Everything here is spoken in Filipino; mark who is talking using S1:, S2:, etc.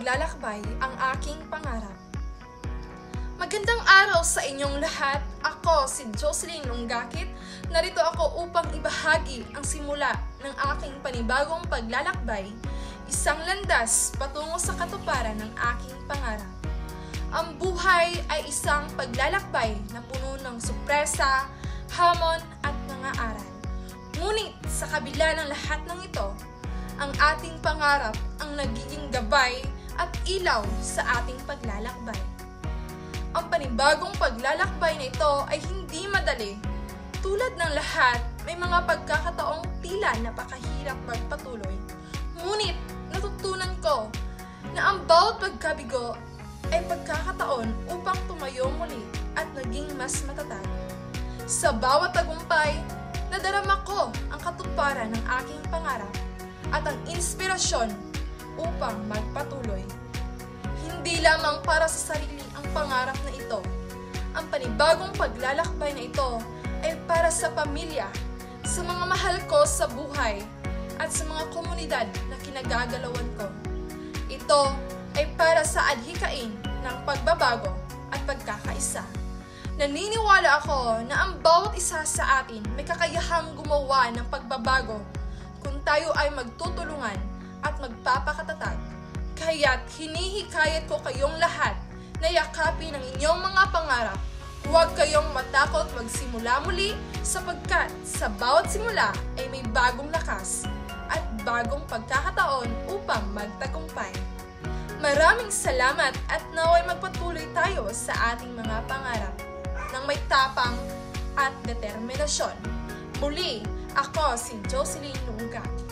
S1: paglalakbay ang aking pangarap. Magandang araw sa inyong lahat. Ako si Jocelyn Lunggakit. Narito ako upang ibahagi ang simula ng aking panibagong paglalakbay, isang landas patungo sa katuparan ng aking pangarap. Ang buhay ay isang paglalakbay na puno ng sorpresa, hamon at mga aral. Ngunit sa kabila ng lahat ng ito, ang ating pangarap ang nagiging gabay at ilaw sa ating paglalakbay. Ang panibagong paglalakbay na ito ay hindi madali. Tulad ng lahat, may mga pagkakataong tila napakahirap magpatuloy. Ngunit natutunan ko na ang bawat pagkabigo ay pagkakataon upang tumayo muli at naging mas matatag. Sa bawat tagumpay, nadarama ko ang katuparan ng aking pangarap at ang inspirasyon upang magpatuloy. Hindi lamang para sa sarili ang pangarap na ito. Ang panibagong paglalakbay na ito ay para sa pamilya, sa mga mahal ko sa buhay, at sa mga komunidad na kinagagalawan ko. Ito ay para sa adhikain ng pagbabago at pagkakaisa. Naniniwala ako na ang bawat isa sa atin may kakayahang gumawa ng pagbabago kung tayo ay magtutulungan at magpapakatatag. Kaya't hinihikayat ko kayong lahat na yakapin ang inyong mga pangarap. Huwag kayong matakot magsimula muli sapagkat sa bawat simula ay may bagong lakas at bagong pagkakataon upang magtagumpay. Maraming salamat at naway magpatuloy tayo sa ating mga pangarap ng may tapang at determinasyon. Muli, ako si Jocelyn Lunggakit.